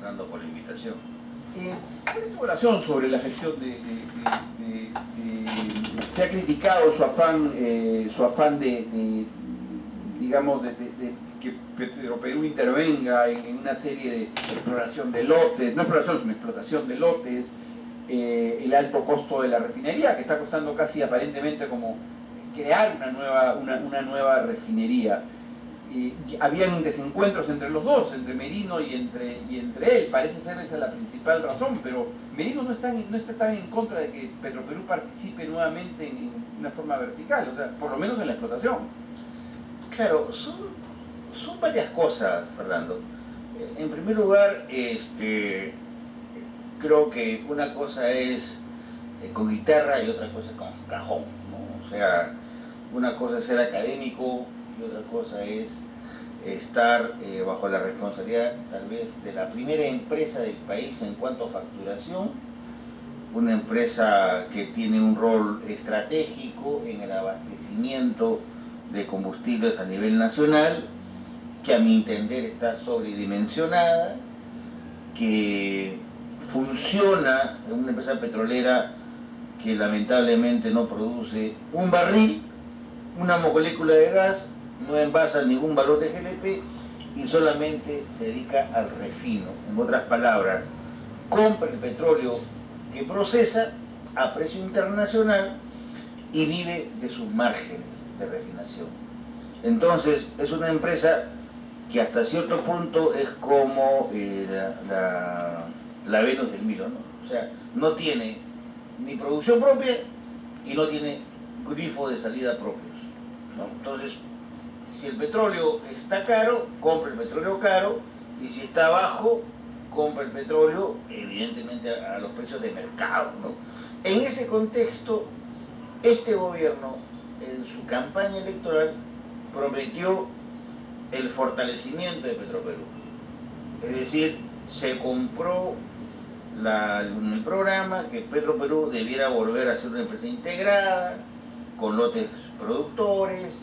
Fernando, por la invitación. ¿Cuál es tu oración sobre la gestión se ha criticado su afán digamos, de que Petroperú intervenga en una serie de exploración de lotes, no exploración, sino explotación de lotes, el alto costo de la refinería, que está costando casi aparentemente como crear una nueva refinería. Habían desencuentros entre los dos, entre Merino y entre él. Parece ser esa la principal razón, pero Merino no está tan en contra de que Petroperú participe nuevamente en una forma vertical, o sea, por lo menos en la explotación. Claro, son varias cosas, Fernando. En primer lugar, creo que una cosa es con guitarra y otra cosa es con cajón, ¿no? O sea, una cosa es ser académico y otra cosa es estar bajo la responsabilidad tal vez de la primera empresa del país en cuanto a facturación, una empresa que tiene un rol estratégico en el abastecimiento de combustibles a nivel nacional, que a mi entender está sobredimensionada, que funciona en una empresa petrolera que lamentablemente no produce un barril, una molécula de gas, no envasa ningún valor de GLP y solamente se dedica al refino. En otras palabras, compra el petróleo que procesa a precio internacional y vive de sus márgenes de refinación. Entonces, es una empresa que hasta cierto punto es como la Venus del Milo, ¿no? O sea, no tiene ni producción propia y no tiene grifo de salida propios, ¿no? Entonces, si el petróleo está caro, compra el petróleo caro, y si está bajo, compra el petróleo, evidentemente, a los precios de mercado, ¿no? En ese contexto, este gobierno, en su campaña electoral, prometió el fortalecimiento de Petroperú. Es decir, se compró el programa que Petroperú debiera volver a ser una empresa integrada, con lotes productores,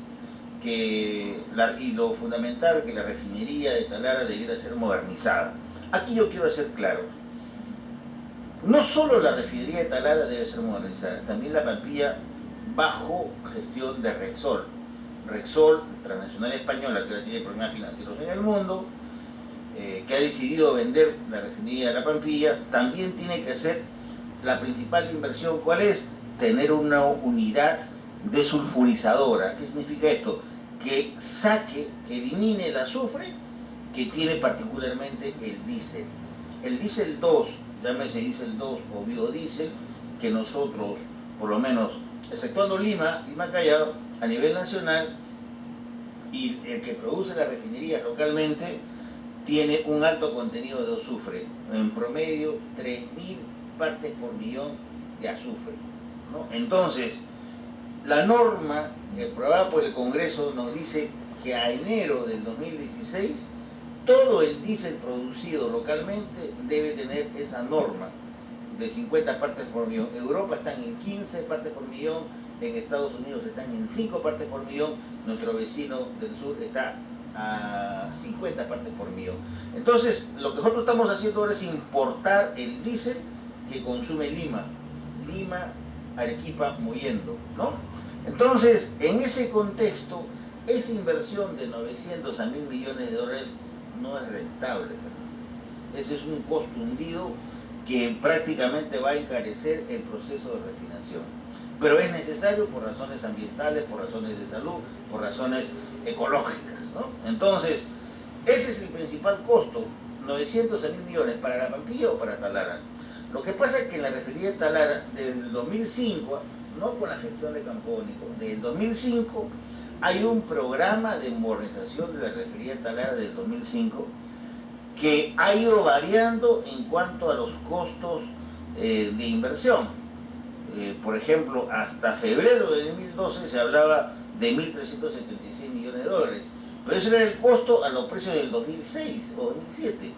y lo fundamental, que la refinería de Talara debiera ser modernizada. Aquí yo quiero ser claro. No solo la refinería de Talara debe ser modernizada, también la Pampilla bajo gestión de Repsol. Repsol, transnacional española, que ahora tiene problemas financieros en el mundo, que ha decidido vender la refinería de la Pampilla, también tiene que hacer la principal inversión. ¿Cuál es? Tener una unidad desulfurizadora. ¿Qué significa esto? Que elimine el azufre que tiene particularmente el diésel. El diésel 2, llámese diésel 2 o biodiesel, que nosotros, por lo menos, exceptuando Lima Callao, a nivel nacional, y el que produce las refinerías localmente, tiene un alto contenido de azufre, en promedio 3.000 partes por millón de azufre, ¿no? Entonces, la norma aprobada por el Congreso nos dice que a enero del 2016 todo el diésel producido localmente debe tener esa norma de 50 partes por millón. En Europa están en 15 partes por millón, en Estados Unidos están en 5 partes por millón, nuestro vecino del sur está a 50 partes por millón. Entonces, lo que nosotros estamos haciendo ahora es importar el diésel que consume Lima, Arequipa, Mollendo, ¿no? Entonces, en ese contexto, esa inversión de 900 a 1.000 millones de dólares no es rentable, Fernando. Ese es un costo hundido que prácticamente va a encarecer el proceso de refinación. Pero es necesario por razones ambientales, por razones de salud, por razones ecológicas, ¿no? Entonces, ese es el principal costo, 900 a 1.000 millones, ¿para la Pampilla o para Talara? Lo que pasa es que en la refinería de Talara, desde el 2005, no con la gestión de Campónico, desde el 2005 hay un programa de modernización de la refinería de Talara del 2005 que ha ido variando en cuanto a los costos de inversión. Por ejemplo, hasta febrero de 2012 se hablaba de 1.376 millones de dólares, pero ese era el costo a los precios del 2006 o 2007.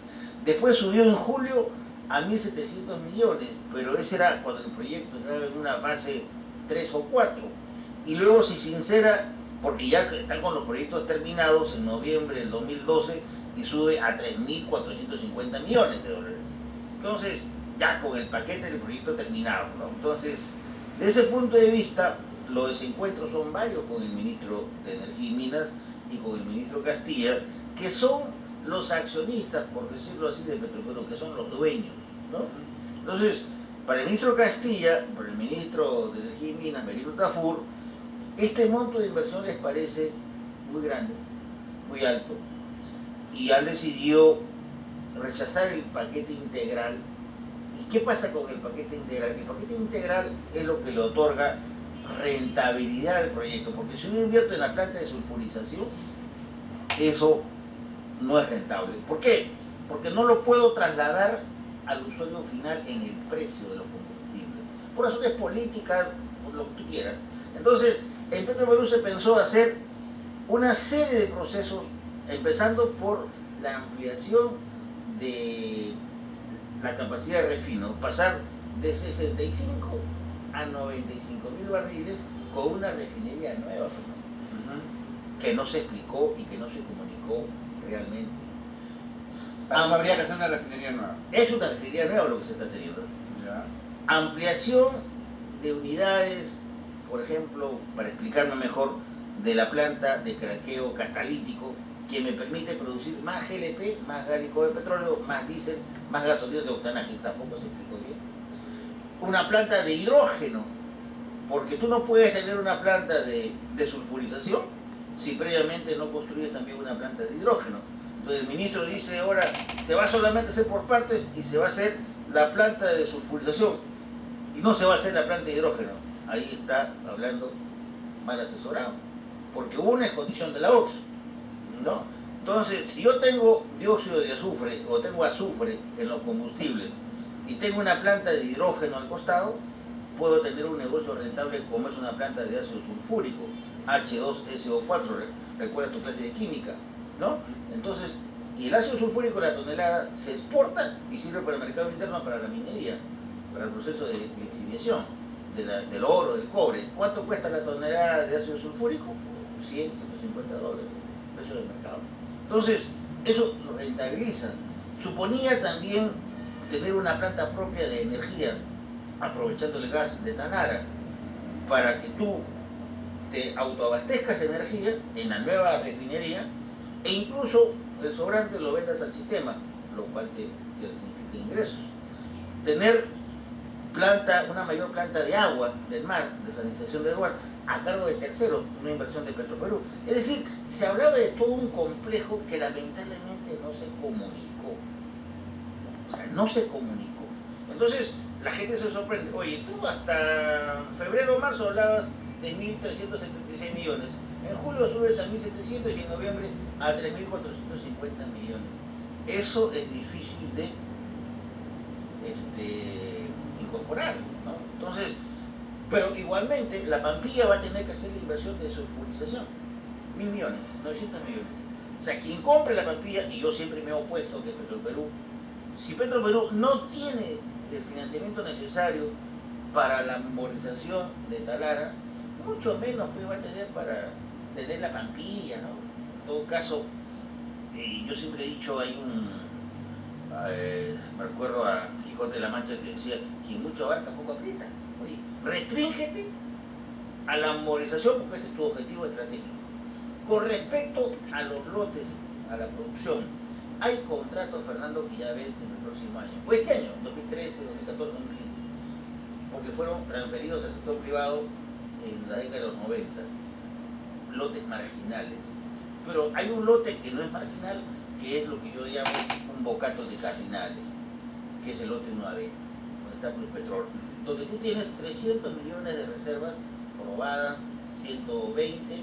Después subió en julio a 1.700 millones, pero ese era cuando el proyecto estaba en una fase 3 o 4. Y luego se sincera, porque ya están con los proyectos terminados, en noviembre del 2012 y sube a 3.450 millones de dólares. Entonces, ya con el paquete del proyecto terminado, ¿no? Entonces, desde ese punto de vista, los desencuentros son varios con el ministro de Energía y Minas y con el ministro Castilla, que son los accionistas, por decirlo así, de Petroperú, que son los dueños, ¿no? Entonces, para el ministro Castilla, para el ministro de Energía y Minas, Merino Tafur, este monto de inversión les parece muy grande, muy alto, y han decidido rechazar el paquete integral. ¿Y qué pasa con el paquete integral? El paquete integral es lo que le otorga rentabilidad al proyecto, porque si yo invierto en la planta de sulfurización, eso no es rentable. ¿Por qué? Porque no lo puedo trasladar al usuario final en el precio de los combustibles, por razones políticas, por lo que tú quieras. Entonces, en Petroperú se pensó hacer una serie de procesos, empezando por la ampliación de la capacidad de refino, pasar de 65 a 95.000 barriles con una refinería nueva, que no se explicó y que no se comunicó realmente. Habría que hacer una refinería nueva. Es una refinería nueva lo que se está teniendo. Ya. Ampliación de unidades, por ejemplo, para explicarme mejor, de la planta de craqueo catalítico, que me permite producir más GLP, más gas licuado de petróleo, más diésel, más gasolina de octanaje. Tampoco se explicó bien. Una planta de hidrógeno, porque tú no puedes tener una planta de sulfurización si previamente no construyes también una planta de hidrógeno. Entonces el ministro dice ahora se va solamente a hacer por partes y se va a hacer la planta de sulfurización y no se va a hacer la planta de hidrógeno. Ahí está hablando mal asesorado, porque una es condición de la otra, ¿no? Entonces, si yo tengo dióxido de azufre o tengo azufre en los combustibles y tengo una planta de hidrógeno al costado, puedo tener un negocio rentable como es una planta de ácido sulfúrico, H2SO4, recuerda tu clase de química, ¿no? Entonces, y el ácido sulfúrico, la tonelada, se exporta y sirve para el mercado interno, para la minería, para el proceso de lixiviación del oro, del cobre. ¿Cuánto cuesta la tonelada de ácido sulfúrico? 100, 150 dólares, precio del mercado. Entonces, eso lo rentabiliza. Suponía también tener una planta propia de energía, aprovechando el gas de Tanara, para que tú te autoabastezcas de energía en la nueva refinería e incluso el sobrante lo vendas al sistema, lo cual te significa ingresos. Tener una mayor planta de agua del mar, de salinización del agua, a cargo de terceros, una inversión de Petroperú. Es decir, se hablaba de todo un complejo que lamentablemente no se comunicó. O sea, no se comunicó. Entonces, la gente se sorprende. Oye, tú hasta febrero o marzo hablabas de 1.376 millones. En julio subes a 1.700 y en noviembre a 3.450 millones. Eso es difícil de incorporar, ¿no? Entonces, pero igualmente la Pampilla va a tener que hacer la inversión de sulfurización. 1.000 millones, 900 millones. O sea, quien compre la Pampilla, y yo siempre me he opuesto que Petroperú, si Petroperú no tiene el financiamiento necesario para la memorización de Talara, mucho menos pues va a tener para tener la Pampilla, ¿no? En todo caso, yo siempre he dicho, me recuerdo a Quijote de la Mancha que decía, quien mucho abarca, poco aprieta. Oye, restríngete a la memorización porque este es tu objetivo estratégico. Con respecto a los lotes, a la producción, hay contratos, Fernando, que ya vencen el próximo año. O este año, 2013, 2014, 2015, porque fueron transferidos al sector privado en la década de los 90. Lotes marginales. Pero hay un lote que no es marginal, que es lo que yo llamo un bocato de cardinales, que es el lote 1AB, donde está Pluspetrol, donde tú tienes 300 millones de reservas probadas, 120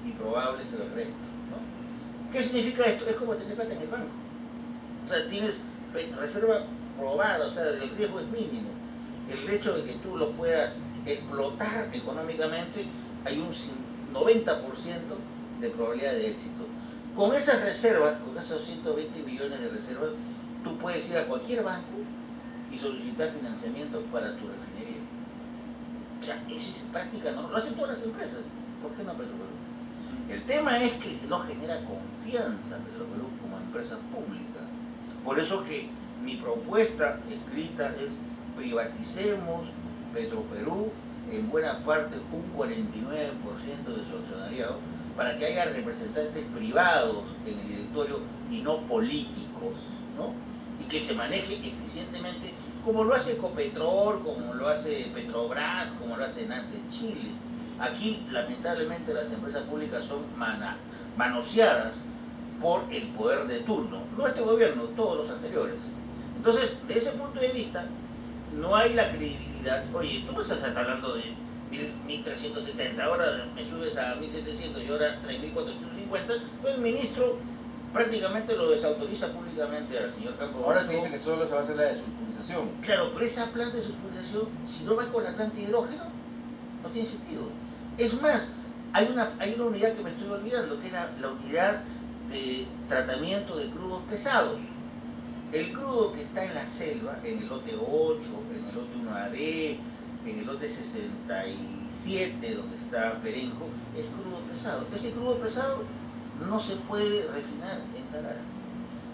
y probables el resto, ¿no? ¿Qué significa esto? Es como tener plata en el banco. O sea, tienes reserva probada, o sea, el riesgo es mínimo. El hecho de que tú lo puedas explotar económicamente, hay un 90% de probabilidad de éxito. Con esas reservas, con esos 120 millones de reservas, tú puedes ir a cualquier banco y solicitar financiamiento para tu refinería. O sea, esa es práctica, ¿no? Lo hacen todas las empresas. ¿Por qué no Petroperú? El tema es que no genera confianza Petroperú como empresa pública. Por eso que mi propuesta escrita es privaticemos Petroperú en buena parte un 49% de su accionariado para que haya representantes privados en el directorio y no políticos, ¿no? Y que se maneje eficientemente como lo hace Ecopetrol, como lo hace Petrobras, como lo hace Nante Chile. Aquí, lamentablemente, las empresas públicas son manoseadas por el poder de turno. No este gobierno, todos los anteriores. Entonces, de ese punto de vista, no hay la credibilidad. Oye, tú me estás hablando de 1.370, ahora me subes a 1.700 y ahora 3.450. Pues el ministro prácticamente lo desautoriza públicamente al señor Campo. Ahora se dice que solo se va a hacer la desulfurización. Claro, pero esa planta de sulfurización, si no va con la planta de hidrógeno, no tiene sentido. Es más, hay una unidad que me estoy olvidando, que es la unidad de tratamiento de crudos pesados. El crudo que está en la selva, en el lote 8, en el lote 1AB, en el lote 67, donde está Perenco, es crudo pesado. Ese crudo pesado no se puede refinar en Talara.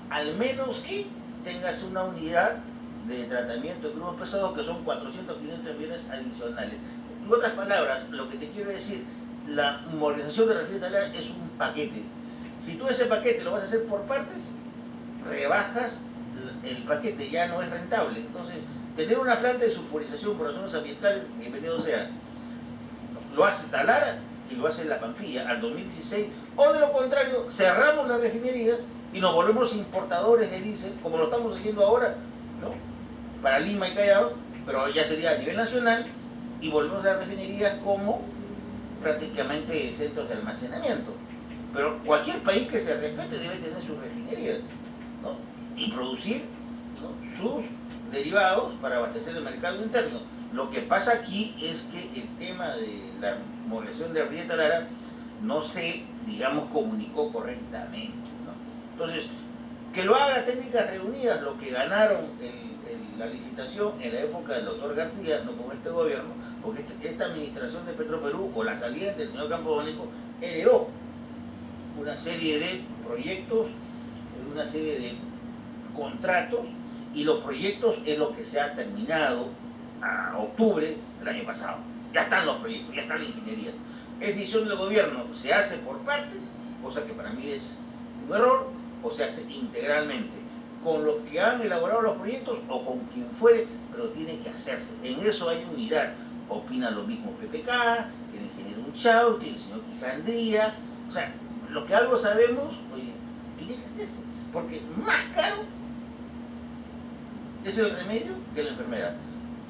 Al menos que tengas una unidad de tratamiento de crudos pesados que son 400, 500 millones adicionales. En otras palabras, lo que te quiero decir, la modernización de la refinería de Talara es un paquete. Si tú ese paquete lo vas a hacer por partes, rebajas el paquete, ya no es rentable. Entonces, tener una planta de sulfurización por razones ambientales, bienvenido sea. Lo hace Talara y lo hace La Pampilla al 2016, o de lo contrario, cerramos las refinerías y nos volvemos importadores de diésel, como lo estamos haciendo ahora, ¿no? Para Lima y Callao, pero ya sería a nivel nacional, y volvemos a las refinerías como prácticamente centros de almacenamiento. Pero cualquier país que se respete debe tener sus refinerías, ¿no? Y producir, ¿no?, sus derivados para abastecer el mercado interno. Lo que pasa aquí es que el tema de la modernización de Ría Talara no se, digamos, comunicó correctamente, ¿no? Entonces, que lo haga Técnicas Reunidas, lo que ganaron la licitación en la época del doctor García, no con este gobierno, porque esta administración de Petroperú, o la saliente del señor Campo Bónico, heredó una serie de proyectos, una serie de contratos, y los proyectos es lo que se ha terminado a octubre del año pasado. Ya están los proyectos, ya está la ingeniería. Es decisión del gobierno, se hace por partes, cosa que para mí es un error, o se hace integralmente, con los que han elaborado los proyectos o con quien fuere, pero tiene que hacerse. En eso hay unidad. Opina lo mismo PPK, el ingeniero Unchauti, el señor Quijandría. O sea, lo que algo sabemos, oye, tiene que hacerse. Porque más caro es el remedio que la enfermedad.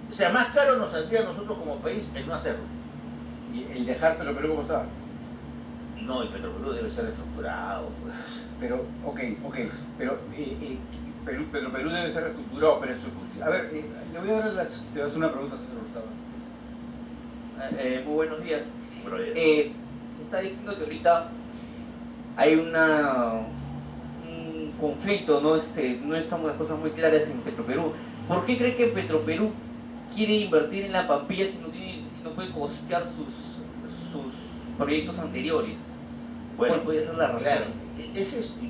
O sea, más caro nos saldría a nosotros como país el no hacerlo. ¿Y el dejar Petroperú cómo está? Y no, el Petroperú debe ser reestructurado, pues. Pero, ok, pero Petroperú debe ser reestructurado, pero eso... A ver, le voy a dar te voy a hacer una pregunta, señor Hurtado. Muy buenos días. Buenos días. Se está diciendo que ahorita hay un conflicto, no estamos las cosas muy claras en Petroperú. ¿Por qué cree que Petroperú quiere invertir en La Pampilla si no puede costear sus proyectos anteriores? Bueno, ¿Cuál podría ser la razón? claro,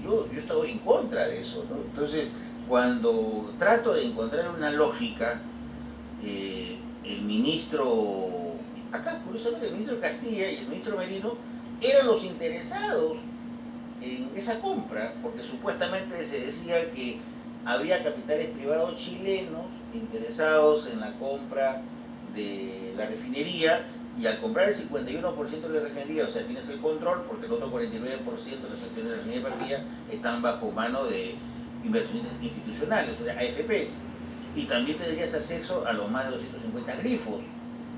yo estoy en contra de eso, ¿no? Entonces, cuando trato de encontrar una lógica, el ministro, acá curiosamente el ministro Castilla y el ministro Merino eran los interesados en esa compra, porque supuestamente se decía que había capitales privados chilenos interesados en la compra de la refinería, y al comprar el 51% de la refinería, o sea, tienes el control, porque el otro 49% de las acciones de la refinería de Pampilla están bajo mano de inversionistas institucionales, o sea, AFPs, y también tendrías acceso a los más de 250 grifos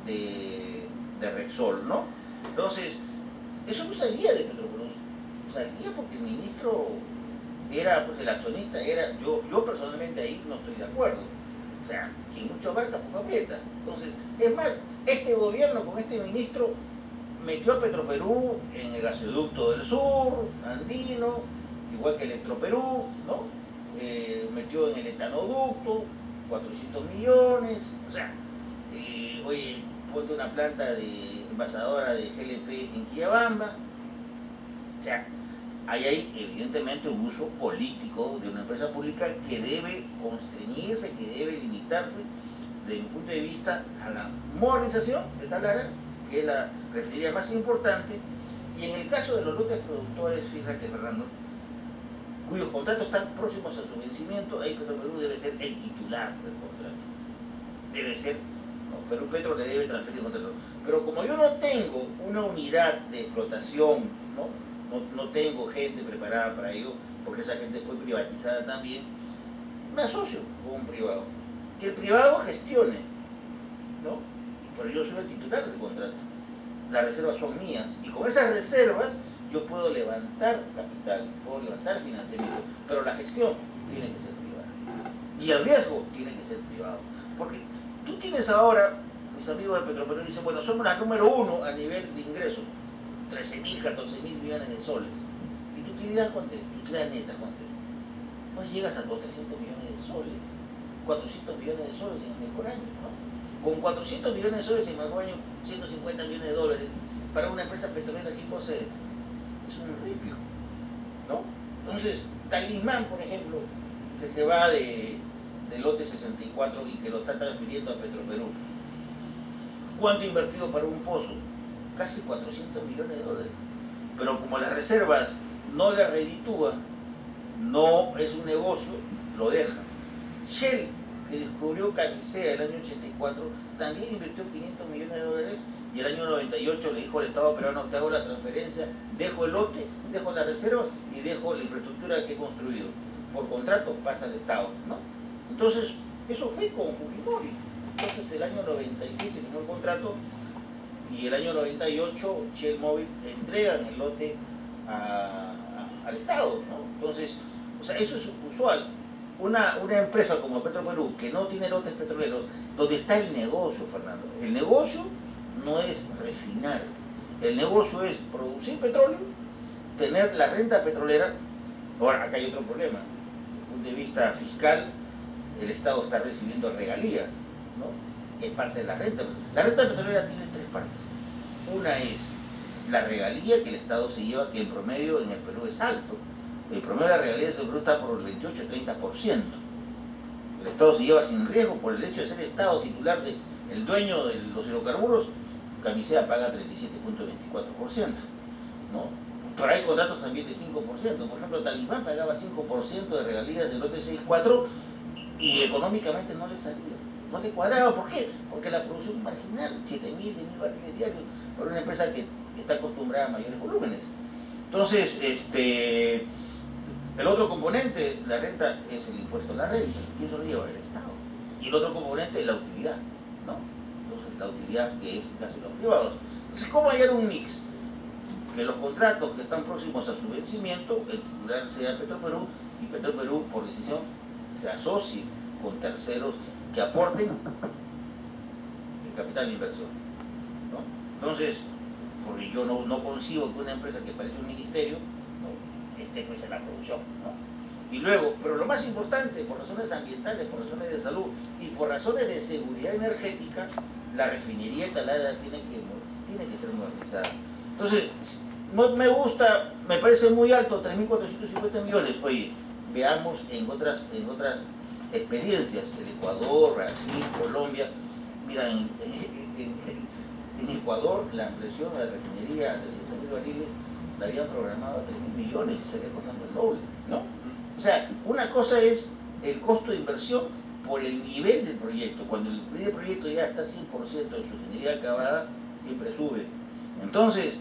de Repsol, ¿no? Entonces, eso no salía de Petroperú, salía porque el ministro era, pues el accionista era, yo personalmente ahí no estoy de acuerdo. O sea, quien mucho abarca, poco aprieta. Entonces, es más, este gobierno con este ministro metió a Petroperú en el gasoducto del sur, andino, igual que Electroperú, ¿no? Metió en el etanoducto, 400 millones, o sea, oye, ponte una planta de envasadora de GLP en Quillabamba, O sea, hay evidentemente un uso político de una empresa pública que debe constreñirse, que debe limitarse desde mi punto de vista a la modernización de Talara, que es la refinería más importante, y en el caso de los lotes productores, fíjate Fernando, cuyos contratos están próximos a su vencimiento, ahí Petroperú debe ser el titular del contrato. Debe ser, no, Perú Petro le debe transferir el contrato. Pero como yo no tengo una unidad de explotación, no tengo gente preparada para ello, porque esa gente fue privatizada también, me asocio con un privado. Que el privado gestione, ¿no? Pero yo soy el titular del contrato. Las reservas son mías, y con esas reservas yo puedo levantar capital, puedo levantar financiamiento, pero la gestión tiene que ser privada. Y el riesgo tiene que ser privado. Porque tú tienes ahora, mis amigos de Petroperú dicen, bueno, somos la número 1 a nivel de ingresos, 13.000, 14.000 millones de soles. ¿Y tu utilidad cuánto es? Tu utilidad neta cuánto es? No llegas a los 300 millones de soles, 400 millones de soles en el mejor año, ¿no? Con 400 millones de soles en el mejor año, 150 millones de dólares, para una empresa petrolera, ¿qué cosa es? Es un ripio, ¿no? Entonces, Talismán, por ejemplo, que se va del lote 64 y que lo está transfiriendo a Petroperú, ¿cuánto ha invertido para un pozo? Casi 400 millones de dólares. Pero como las reservas no le reditúan, no es un negocio, lo deja. Shell, que descubrió Camisea el año 84, también invirtió 500 millones de dólares y el año 98 le dijo al Estado peruano, te hago la transferencia, dejo el lote, dejo las reservas y dejo la infraestructura que he construido. Por contrato pasa al Estado, ¿no? Entonces, eso fue con Fujimori. Entonces, el año 96 se firmó el contrato y el año 98 Shell Móvil entregan el lote al Estado, ¿no? Entonces, o sea, eso es usual. Una empresa como Petroperú, que no tiene lotes petroleros, donde está el negocio, Fernando. El negocio no es refinar, el negocio es producir petróleo, tener la renta petrolera. Ahora, acá hay otro problema. Desde el punto de vista fiscal, el Estado está recibiendo regalías, ¿no? Que es parte de la renta. La renta petrolera tiene 3 partes. Una es la regalía que el Estado se lleva, que en promedio en el Perú es alto. El promedio de la regalía del Perú está por el 28-30%. El Estado se lleva sin riesgo por el hecho de ser Estado titular, el dueño de los hidrocarburos. Camisea paga 37.24%, ¿no? Pero hay contratos también de 5%. Por ejemplo, Talismán pagaba 5% de regalías del lote 64 y económicamente no le salía, no le cuadraba. ¿Por qué? Porque la producción es marginal, 7.000, 10.000 barriles diarios, por una empresa que está acostumbrada a mayores volúmenes. Entonces, el otro componente de la renta es el impuesto a la renta, y eso lo lleva el Estado. Y el otro componente es la utilidad, ¿no? Entonces, la utilidad que es casi los privados. Entonces, ¿cómo hallar un mix? Que los contratos que están próximos a su vencimiento, el titular sea Petroperú, y Petroperú, por decisión, se asocie con terceros que aporten el capital de inversión, ¿no? Entonces, porque yo no concibo que una empresa que parece un ministerio, ¿no?, esté pues en la producción, ¿no? Y luego, pero lo más importante, por razones ambientales, por razones de salud y por razones de seguridad energética, la refinería de Talara tiene que ser modernizada. Entonces, no me gusta, me parece muy alto, 3.450 millones. Oye, veamos en otras experiencias, el Ecuador, Brasil, Colombia. Mira, en Ecuador la ampliación de la refinería a 300.000 barriles la habían programado a 3.000 millones y se había costando el doble, ¿no? O sea, una cosa es el costo de inversión por el nivel del proyecto. Cuando el primer proyecto ya está 100% de su ingeniería acabada, siempre sube. Entonces,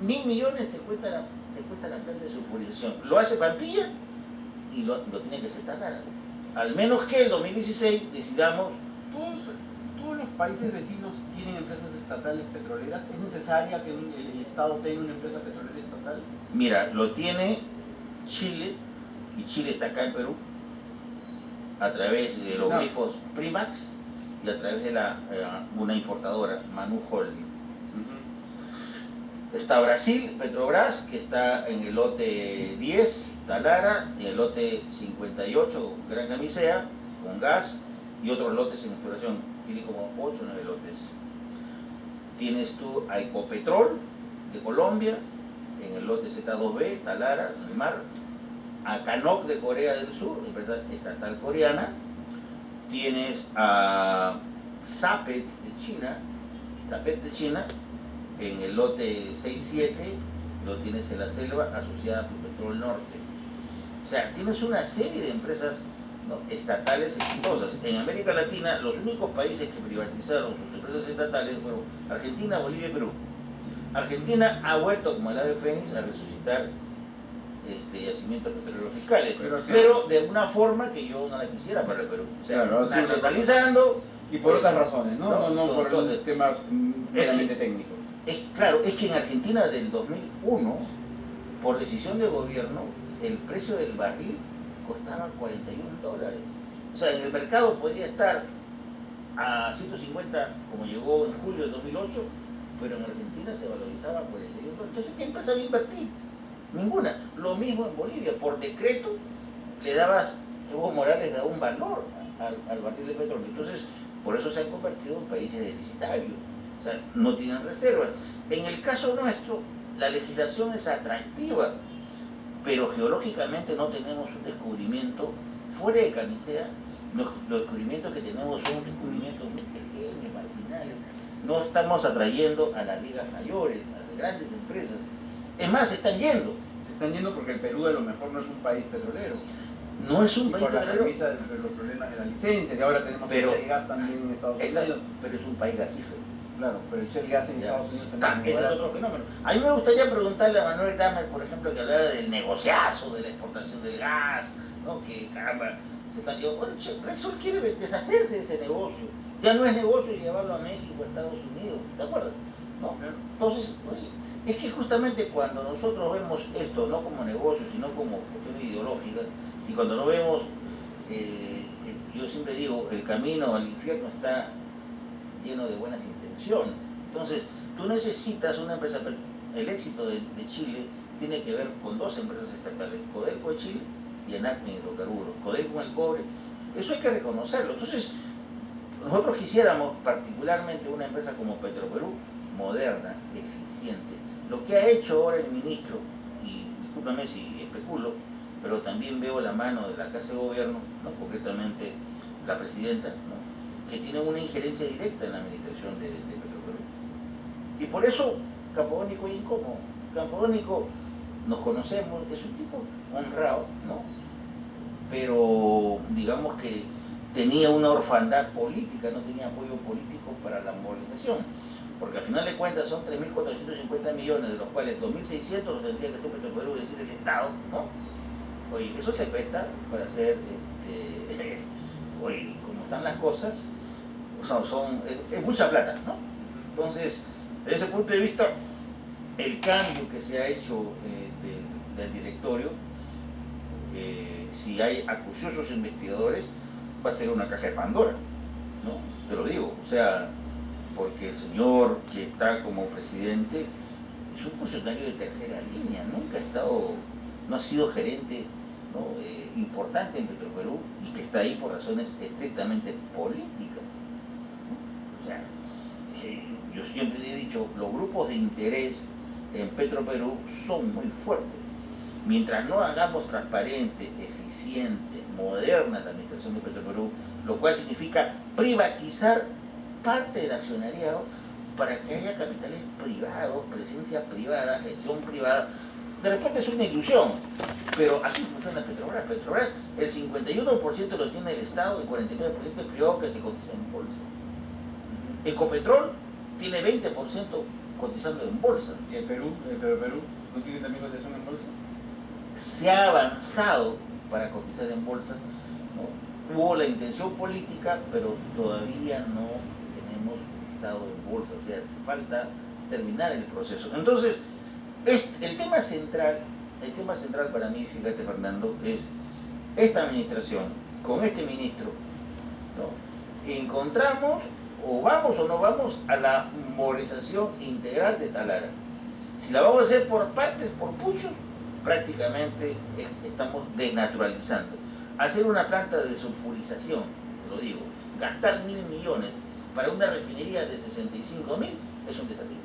1.000 millones te cuesta la planta de sulfurización. Lo hace Pampilla y lo tiene que hacer Talara. Al menos que el 2016 decidamos. ¿Todos los países vecinos tienen empresas estatales petroleras? ¿Es necesaria que el Estado tenga una empresa petrolera estatal? Mira, lo tiene Chile, y Chile está acá en Perú, a través de los grifos Primax y a través de una importadora, Manu Holding. Está Brasil, Petrobras, que está en el lote 10, Talara, en el lote 58, Gran Camisea, con gas, y otros lotes en exploración. Tiene como 8 o 9 lotes. Tienes tú a Ecopetrol, de Colombia, en el lote Z2B, Talara, en el mar, a Canok de Corea del Sur, empresa estatal coreana, tienes a Sapet de China, en el lote 6-7, lo tienes en la selva asociada a Petrol Norte. O sea, tienes una serie de empresas, ¿no?, estatales exitosas. En América Latina, los únicos países que privatizaron sus empresas estatales fueron Argentina, Bolivia y Perú. Argentina ha vuelto, como el ave fénix, a resucitar yacimientos petroleros fiscales, pero de una forma que yo no la quisiera para el Perú. O sea, claro, nacionalizando. Y por otras razones, ¿no? No por entonces, temas meramente técnicos. Claro, es que en Argentina del 2001, por decisión de gobierno, el precio del barril costaba $41. O sea, en el mercado podía estar a 150, como llegó en julio del 2008, pero en Argentina se valorizaba a $41. Entonces, ¿qué empresa va a invertir? Ninguna. Lo mismo en Bolivia, por decreto le dabas, Evo Morales da un valor al barril de petróleo. Entonces, por eso se han convertido en países deficitarios. O sea, no tienen reservas. En el caso nuestro, la legislación es atractiva, pero geológicamente no tenemos un descubrimiento fuera de Camisea. Los descubrimientos que tenemos son descubrimientos muy pequeños, marginales. No estamos atrayendo a las ligas mayores, a las grandes empresas. Es más, se están yendo. Se están yendo porque el Perú a lo mejor no es un país petrolero. No es un país por la petrolero. premisa de los problemas de las licencias, y ahora tenemos el shale gas también en Estados Unidos. Pero es un país gasífero. Claro, pero el shale gas en Estados Unidos también es otro fenómeno. A mí me gustaría preguntarle a Manuel Dahmer, por ejemplo, que hablaba del negociazo de la exportación del gas, ¿no? Que caramba, se están llevando. Bueno, Repsol quiere deshacerse de ese negocio. Ya no es negocio llevarlo a México, a Estados Unidos, ¿te acuerdas? ¿No? Entonces, es que justamente cuando nosotros vemos esto no como negocio, sino como cuestión ideológica, y cuando no vemos, yo siempre digo, el camino al infierno está lleno de buenas intenciones. Entonces, tú necesitas una empresa, el éxito de Chile tiene que ver con dos empresas estatales, Codelco de Chile y Enacme Hidrocarburos, Codelco con el cobre, eso hay que reconocerlo. Entonces, nosotros quisiéramos particularmente una empresa como Petroperú, moderna, eficiente. Lo que ha hecho ahora el ministro, y discúlpame si especulo, pero también veo la mano de la Casa de Gobierno, ¿no?, concretamente la presidenta, ¿no?, que tiene una injerencia directa en la administración de Petroperú. Y por eso Campodónico es incómodo. Campodónico, nos conocemos, es un tipo honrado, ¿no?, pero digamos que tenía una orfandad política, no tenía apoyo político para la movilización, porque al final de cuentas son 3.450 millones, de los cuales 2.600 los tendría que hacer Petroperú, es decir, el Estado, ¿no? Oye, eso se presta para hacer, oye, como están las cosas, o sea, es mucha plata, ¿no? Entonces, desde ese punto de vista, el cambio que se ha hecho del directorio, si hay acuciosos investigadores, va a ser una caja de Pandora, ¿no? Te lo digo, o sea, porque el señor que está como presidente es un funcionario de tercera línea, nunca ha estado, no ha sido gerente, ¿no?, importante en Petroperú, y que está ahí por razones estrictamente políticas, ¿no? O sea, yo siempre le he dicho, los grupos de interés en Petroperú son muy fuertes. Mientras no hagamos transparente, eficiente, moderna la administración de Petroperú, lo cual significa privatizar parte del accionariado para que haya capitales privados, presencia privada, gestión privada. De repente es una ilusión, pero así funciona Petrobras. Petrobras, el 51% lo tiene el Estado y el 49% es privado que se cotiza en bolsa. Ecopetrol tiene 20% cotizando en bolsa. ¿Y el Perú no tiene también cotización en bolsa? Se ha avanzado para cotizar en bolsa, ¿no? Hubo la intención política, pero todavía no tenemos listado en bolsa, o sea, hace falta terminar el proceso. Entonces, el tema central para mí, fíjate Fernando, es esta administración, con este ministro, ¿no?, encontramos o vamos o no vamos a la movilización integral de Talara. Si la vamos a hacer por partes, por puchos, prácticamente estamos desnaturalizando. Hacer una planta de sulfurización, te lo digo, gastar 1.000 millones para una refinería de 65.000 es un desafío.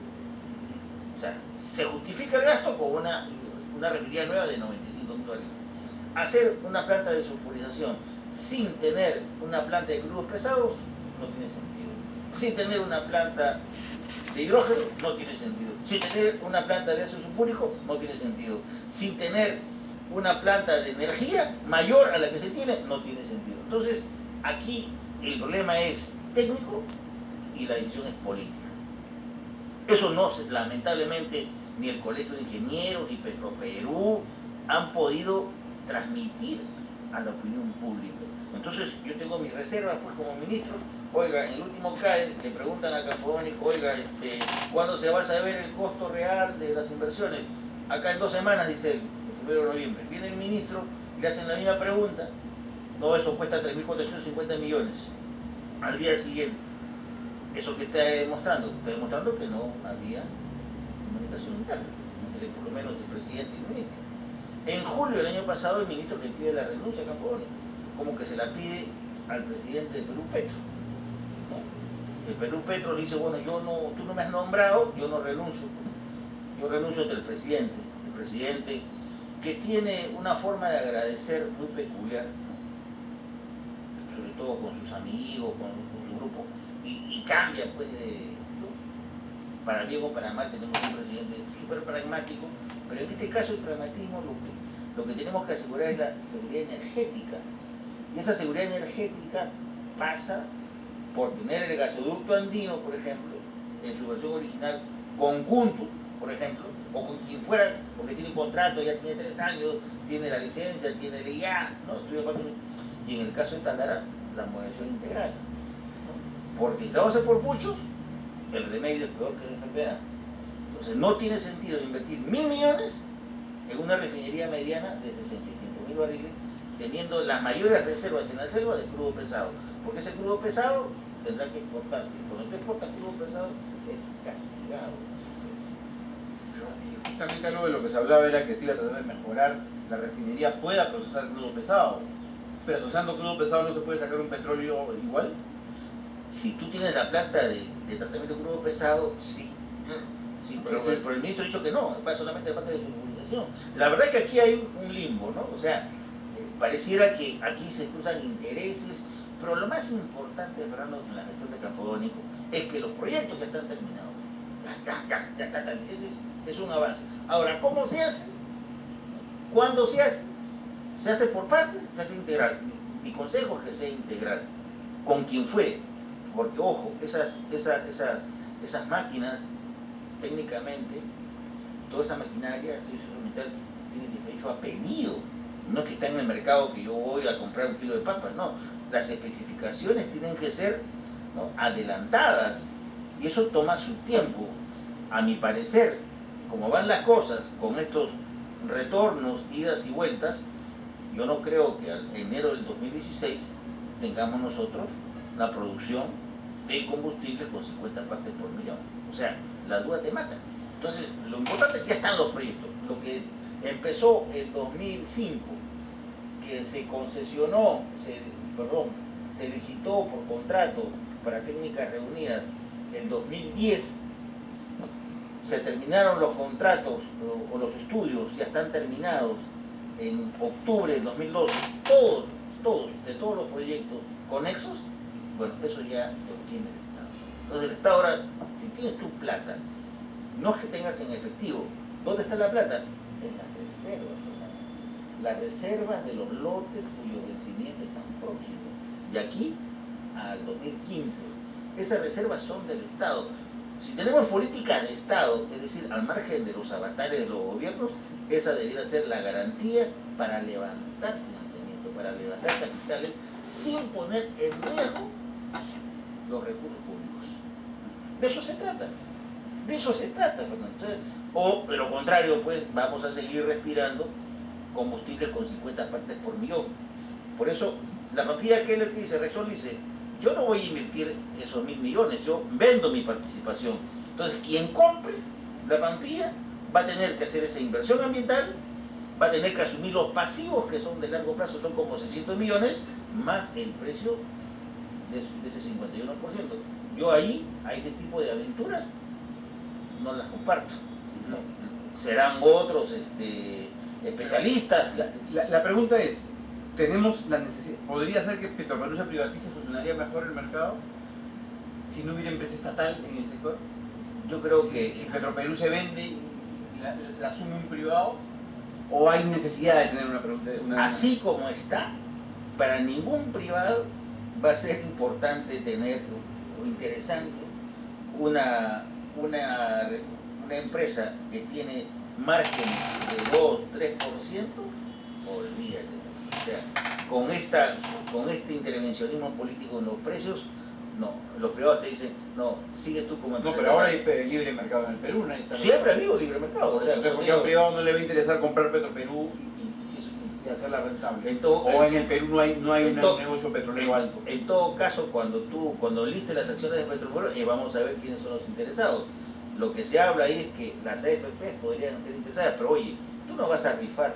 O sea, se justifica el gasto con una refinería nueva de 95 mil barriles. Hacer una planta de sulfurización sin tener una planta de crudos pesados no tiene sentido. Sin tener una planta de hidrógeno no tiene sentido. Sin tener una planta de ácido sulfúrico no tiene sentido. Sin tener una planta de energía mayor a la que se tiene no tiene sentido. Entonces, aquí el problema es técnico y la decisión es política. Eso no, lamentablemente, ni el Colegio de Ingenieros ni Petroperú han podido transmitir a la opinión pública. Entonces, yo tengo mis reservas pues como ministro. Oiga, en el último CAE le preguntan a Campodónico, oiga, ¿cuándo se va a saber el costo real de las inversiones? Acá en 2 semanas, dice él, el 1 de noviembre. Viene el ministro y le hacen la misma pregunta. No, eso cuesta 3.450 millones. Al día siguiente. ¿Eso que está demostrando? Está demostrando que no había comunicación interna, entre por lo menos el presidente y el ministro. En julio del año pasado el ministro le pide la renuncia a Campodónico, como que se la pide al presidente de Perú Petro. ¿No? El Perú Petro le dice, bueno, tú no me has nombrado, yo no renuncio. Yo renuncio ante el presidente que tiene una forma de agradecer muy peculiar, ¿no? Sobre todo con sus amigos, con su grupo, y cambia pues ¿no? Para bien o para mal tenemos un presidente súper pragmático, pero en este caso el pragmatismo lo que tenemos que asegurar es la seguridad energética, y esa seguridad energética pasa por tener el gasoducto andino, por ejemplo, en su versión original, conjunto, por ejemplo, o con quien fuera, porque tiene un contrato, ya tiene 3 años, tiene la licencia, tiene el IA, ¿no? Y en el caso de Tandara, la moderación integral. Porque si vamos a hacer por muchos, el remedio es peor que la enfermedad. Entonces no tiene sentido invertir 1.000 millones en una refinería mediana de 65.000 barriles, teniendo las mayores reservas en la selva de crudo pesado. Porque ese crudo pesado tendrá que exportarse. Cuando tú exportas crudo pesado, es castigado. Y justamente algo de lo que se hablaba era que sí, la tratar de mejorar la refinería pueda procesar crudo pesado. Pero procesando crudo pesado no se puede sacar un petróleo igual. Si tú tienes la planta de tratamiento de crudo pesado, sí. Sí, pero el ministro ha dicho que no, va solamente la planta de sulfurización. La verdad es que aquí hay un limbo, ¿no? O sea, pareciera que aquí se cruzan intereses, pero lo más importante, Fernando, en la gestión de Campodónico, es que los proyectos ya están terminados. Ya está terminado. Ese es un avance. Ahora, ¿cómo se hace? ¿Cuándo se hace? Se hace por partes, se hace integral. Mi consejo es que sea integral. Con quien fue. Porque, ojo, esas máquinas, técnicamente, toda esa maquinaria, tiene que ser hecho a pedido. No es que está en el mercado que yo voy a comprar 1 kilo de papas, no. Las especificaciones tienen que ser, ¿no?, adelantadas. Y eso toma su tiempo. A mi parecer, como van las cosas, con estos retornos, idas y vueltas, yo no creo que al enero del 2016 tengamos nosotros la producción de combustibles con 50 partes por millón. O sea, la duda te mata. Entonces, lo importante es que ya están los proyectos. Lo que empezó en 2005, que se concesionó, se licitó por contrato para técnicas reunidas en 2010, se terminaron los contratos o los estudios, ya están terminados en octubre del 2012, de todos los proyectos conexos. Bueno, eso ya lo tiene el Estado. Entonces el Estado ahora, si tienes tu plata, no es que tengas en efectivo. ¿Dónde está la plata? En las reservas. Las reservas de los lotes cuyos vencimientos están próximos. De aquí al 2015. Esas reservas son del Estado. Si tenemos política de Estado, es decir, al margen de los avatares de los gobiernos, esa debiera ser la garantía para levantar financiamiento, para levantar capitales, sin poner en riesgo los recursos públicos. De eso se trata. De eso se trata, Fernando. O, de lo contrario, pues, vamos a seguir respirando combustibles con 50 partes por millón. Por eso, la papilla que él dice, Repsol dice, yo no voy a invertir esos 1.000 millones, yo vendo mi participación. Entonces, quien compre la Pampilla va a tener que hacer esa inversión ambiental, va a tener que asumir los pasivos que son de largo plazo, son como 600 millones, más el precio de ese 51%. Yo ahí, a ese tipo de aventuras, no las comparto. Serán otros especialistas. La pregunta es, ¿tenemos la necesidad? ¿Podría ser que Petroperú se privatice? ¿Funcionaría mejor el mercado si no hubiera empresa estatal en el sector? Yo creo que si Petroperú se vende y la asume un privado, ¿o hay necesidad de tener una así como está, para ningún privado va a ser importante tener o interesante una empresa que tiene margen de 2, 3%, olvídate. O sea, con este intervencionismo político en los precios, no, los privados te dicen, no, sigue tú como No, empresa. pero ahora hay libre mercado en el Perú, ¿no? Siempre ha habido libre mercado. O sea, porque a un privado no le va a interesar comprar Petroperú y hacerla rentable. O en el Perú no hay un negocio petrolero alto. En todo caso, cuando listes las acciones de Petroperú, vamos a ver quiénes son los interesados. Lo que se habla ahí es que las AFP podrían ser interesadas, pero oye, tú no vas a rifar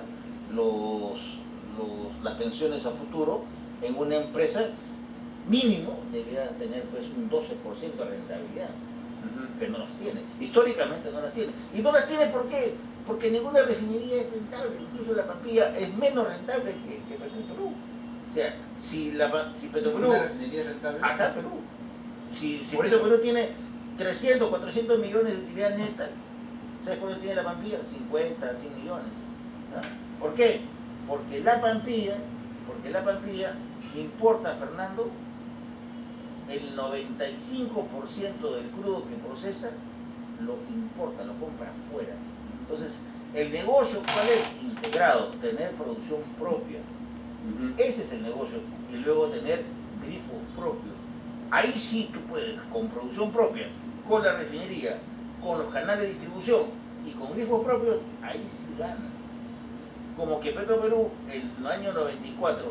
las pensiones a futuro en una empresa. Mínimo debería tener pues un 12% de rentabilidad, que no las tiene, históricamente no las tiene. ¿Y no las tiene por qué? Porque ninguna refinería es rentable, incluso la Pampilla es menos rentable que Petroperú. O sea, si Petroperú, ¿Una refinería es rentable? acá en Perú, si Petroperú tiene 300, 400 millones de utilidad neta, ¿sabes cuánto tiene la Pampilla? 50, 100 millones. ¿No? ¿Por qué? Porque la Pampilla importa, Fernando, el 95% del crudo que procesa lo importa, lo compra afuera. Entonces, el negocio, ¿cuál es? Integrado, tener producción propia. Ese es el negocio. Y luego tener grifo propio. Ahí sí tú puedes, con producción propia, con la refinería, con los canales de distribución y con grifos propios, ahí sí ganas. Como que Petroperú, en el año 94,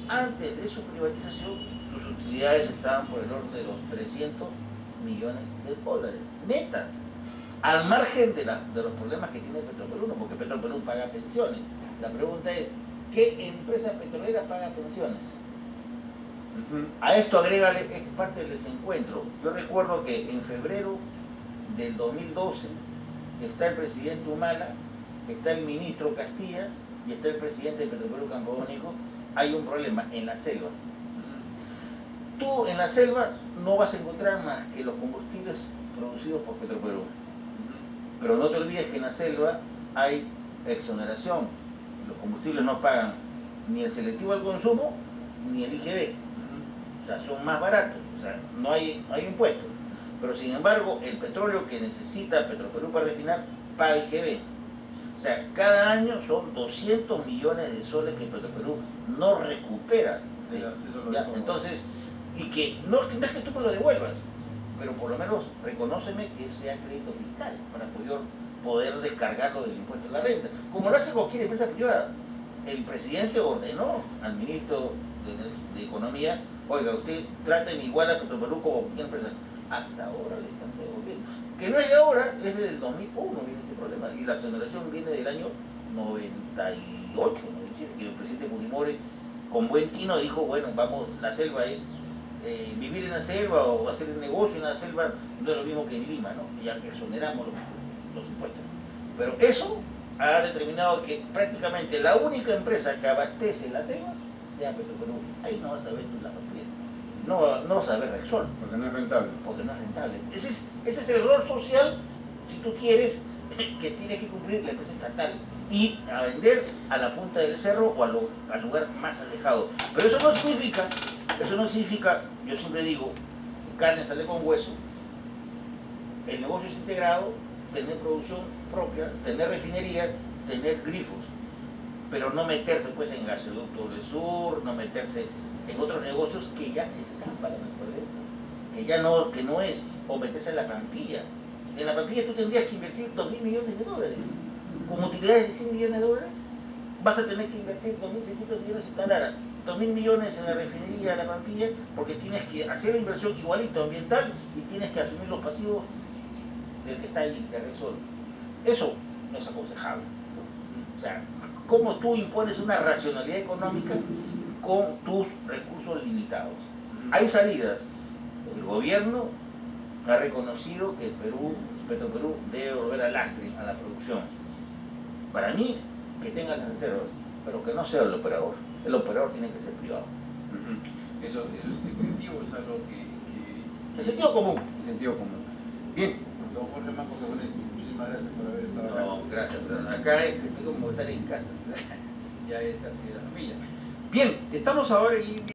antes de su privatización, sus utilidades estaban por el orden de los 300 millones de dólares, netas, al margen de los problemas que tiene Petroperú, no, porque Petroperú paga pensiones. La pregunta es, ¿qué empresa petrolera paga pensiones? A esto agrégale, es parte del desencuentro. Yo recuerdo que en febrero del 2012 está el presidente Humala, está el ministro Castilla y está el presidente de Petroperú Campodónico. Hay un problema en la selva. Tú en la selva no vas a encontrar más que los combustibles producidos por Petroperú. Pero no te olvides que en la selva hay exoneración. Los combustibles no pagan ni el selectivo al consumo ni el IGB. O sea, son más baratos. O sea, no hay impuestos. Pero sin embargo, el petróleo que necesita Petroperú para refinar paga IGB. O sea, cada año son 200 millones de soles que Petroperú no recupera. ¿Ya? Entonces, y que no es que tú me lo devuelvas, pero por lo menos reconóceme que sea crédito fiscal para poder descargarlo del impuesto de la renta, como lo hace cualquier empresa privada. El presidente ordenó al ministro de Economía, oiga, usted tráteme igual a Petroperú como cualquier empresa. Hasta ahora le están devolviendo. Que no es de ahora, es desde el 2001 viene ese problema, y la exoneración viene del año 98, 97, que el presidente Fujimori con buen tino dijo, bueno, vamos, la selva es vivir en la selva o hacer el negocio en la selva no es lo mismo que en Lima, ¿no? Ya exoneramos los impuestos. Pero eso ha determinado que prácticamente la única empresa que abastece la selva sea Petroperú. Ahí no vas a ver tú la propiedad. No vas a ver Repsol. Porque no es rentable. Porque no es rentable. Ese es el rol social, si tú quieres, que tiene que cumplir la empresa estatal. Y a vender a la punta del cerro o al lugar más alejado. Pero eso no significa, yo siempre digo, carne sale con hueso, el negocio es integrado, tener producción propia, tener refinerías, tener grifos, pero no meterse pues en gasoducto del sur, no meterse en otros negocios que ya escapan a la naturaleza, que no es, o meterse en la Pampilla. En la Pampilla tú tendrías que invertir 2.000 millones de dólares. Con utilidades de 100 millones de dólares, vas a tener que invertir 2.600 millones en Talara, 2.000 millones en la refinería de la Pampilla, porque tienes que hacer la inversión igualito ambiental y tienes que asumir los pasivos del que está ahí, de Repsol. Eso no es aconsejable. O sea, ¿cómo tú impones una racionalidad económica con tus recursos limitados? Hay salidas. El gobierno ha reconocido que el Perú Petroperú debe volver al lastre, a la producción. Para mí, que tenga las reservas, pero que no sea el operador. El operador tiene que ser privado. Eso es definitivo, es algo que El sentido común. el sentido común. Bien, don Jorge Manco Sabonet, muchísimas gracias por haber estado acá. No, gracias, pero acá es que tengo como estar en casa. Ya es casi de la familia. Bien, estamos ahora en línea.